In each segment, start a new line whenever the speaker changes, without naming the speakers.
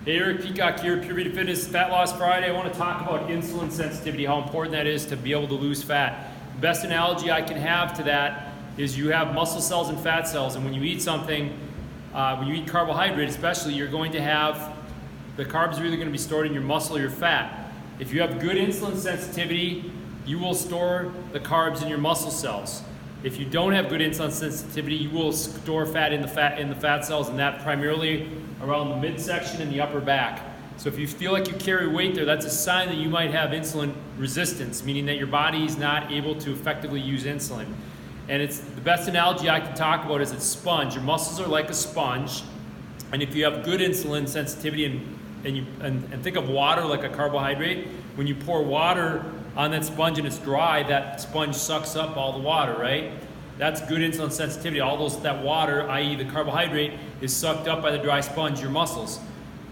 Hey, Eric Peacock here, Pure Vita Fitness, Fat Loss Friday. I want to talk about insulin sensitivity, how important that is to be able to lose fat. The best analogy I can have to that is you have muscle cells and fat cells, and when you eat something, when you eat carbohydrate especially, you're going to have, the carbs are either going to be stored in your muscle or your fat. If you have good insulin sensitivity, you will store the carbs in your muscle cells. If you don't have good insulin sensitivity, you will store fat in the fat cells, and that primarily around the midsection and the upper back. So if you feel like you carry weight there, that's a sign that you might have insulin resistance, meaning that your body is not able to effectively use insulin. And it's the best analogy I can talk about is a sponge. Your muscles are like a sponge, and if you have good insulin sensitivity and think of water like a carbohydrate, when you pour water on that sponge and it's dry, that sponge sucks up all the water, right? That's good insulin sensitivity. That water, i.e. the carbohydrate, is sucked up by the dry sponge, your muscles.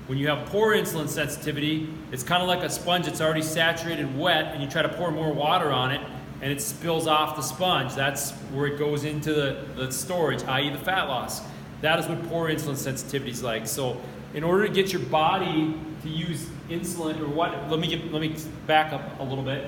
When you have poor insulin sensitivity, it's kind of like a sponge that's already saturated wet, and you try to pour more water on it, and it spills off the sponge. That's where it goes into the storage, i.e. the fat loss. That is what poor insulin sensitivity is like. So in order to get your body to use insulin, let me back up a little bit.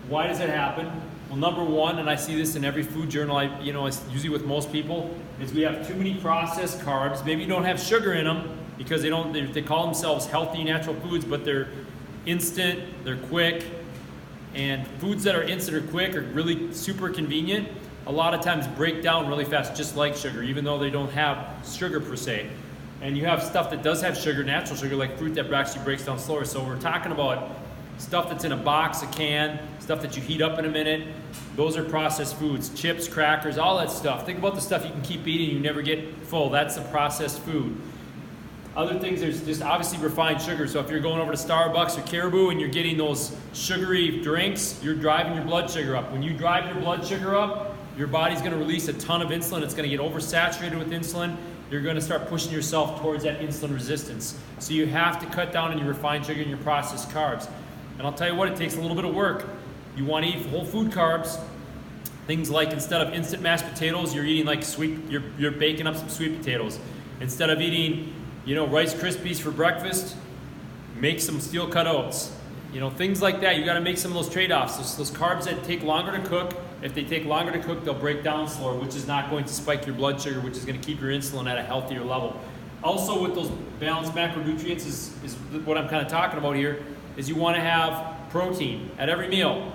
Why does it happen? Well, number one, and I see this in every food journal, it's usually with most people, is we have too many processed carbs. Maybe you don't have sugar in them because they call themselves healthy natural foods, but they're instant, they're quick, and foods that are instant or quick are really super convenient. A lot of times break down really fast, just like sugar, even though they don't have sugar per se. And you have stuff that does have sugar, natural sugar, like fruit that actually breaks down slower. So we're talking about stuff that's in a box, a can, stuff that you heat up in a minute. Those are processed foods, chips, crackers, all that stuff. Think about the stuff you can keep eating, you never get full. That's a processed food. Other things, there's just obviously refined sugar. So if you're going over to Starbucks or Caribou and you're getting those sugary drinks, you're driving your blood sugar up. When you drive your blood sugar up, your body's gonna release a ton of insulin. It's gonna get oversaturated with insulin. You're gonna start pushing yourself towards that insulin resistance. So you have to cut down on your refined sugar and your processed carbs. And I'll tell you what, it takes a little bit of work. You want to eat whole food carbs. Things like instead of instant mashed potatoes, you're eating like you're baking up some sweet potatoes. Instead of eating, Rice Krispies for breakfast, make some steel cut oats. Things like that. You got to make some of those trade-offs. Those carbs that take longer to cook, if they take longer to cook, they'll break down slower, which is not going to spike your blood sugar, which is going to keep your insulin at a healthier level. Also, with those balanced macronutrients is what I'm kind of talking about here, is you want to have protein at every meal.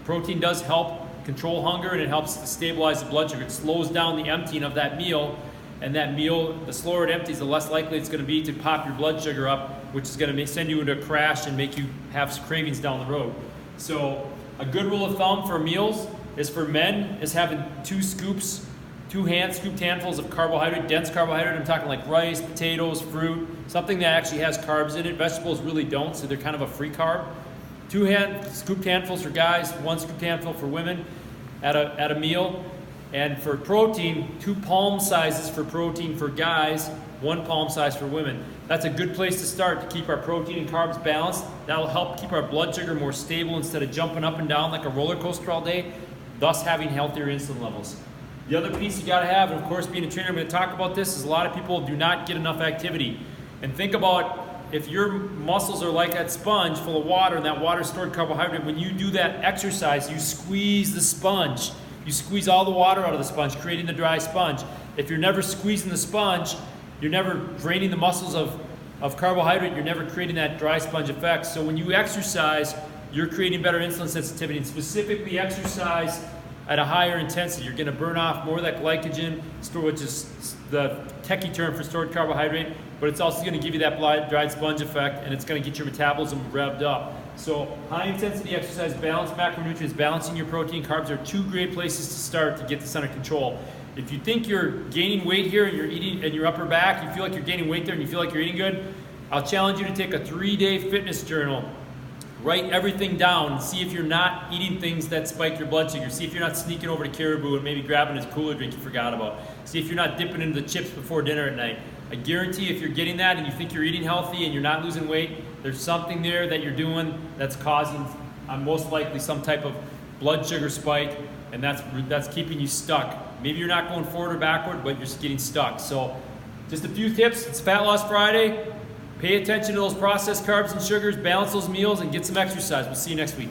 Protein does help control hunger, and it helps to stabilize the blood sugar. It slows down the emptying of that meal, and that meal, the slower it empties, the less likely it's going to be to pop your blood sugar up, which is going to send you into a crash and make you have cravings down the road. So a good rule of thumb for meals is for men is having 2 hand-scooped handfuls of carbohydrate, dense carbohydrate. I'm talking like rice, potatoes, fruit, something that actually has carbs in it. Vegetables really don't, so they're kind of a free carb. 2 scooped handfuls for guys, 1 scooped handful for women at a meal. And for protein, 2 palm sizes for protein for guys, 1 palm size for women. That's a good place to start to keep our protein and carbs balanced. That'll help keep our blood sugar more stable instead of jumping up and down like a roller coaster all day, thus having healthier insulin levels. The other piece you got to have, and of course being a trainer, I'm going to talk about this, is a lot of people do not get enough activity. And think about if your muscles are like that sponge full of water, and that water stored carbohydrate, when you do that exercise, you squeeze the sponge. You squeeze all the water out of the sponge, creating the dry sponge. If you're never squeezing the sponge, you're never draining the muscles of carbohydrate, you're never creating that dry sponge effect. So when you exercise, you're creating better insulin sensitivity, and specifically exercise at a higher intensity. You're gonna burn off more of that glycogen, which is the techie term for stored carbohydrate, but it's also gonna give you that dried sponge effect, and it's gonna get your metabolism revved up. So high intensity exercise, balanced macronutrients, balancing your protein, carbs are 2 great places to start to get this under control. If you think you're gaining weight here and you're eating in your upper back, you feel like you're gaining weight there and you feel like you're eating good, I'll challenge you to take a 3-day fitness journal. Write everything down and see if you're not eating things that spike your blood sugar. See if you're not sneaking over to Caribou and maybe grabbing his cooler drink you forgot about. See if you're not dipping into the chips before dinner at night. I guarantee if you're getting that and you think you're eating healthy and you're not losing weight, there's something there that you're doing that's causing most likely some type of blood sugar spike, and that's keeping you stuck. Maybe you're not going forward or backward, but you're just getting stuck. So just a few tips. It's Fat Loss Friday. Pay attention to those processed carbs and sugars, balance those meals, and get some exercise. We'll see you next week.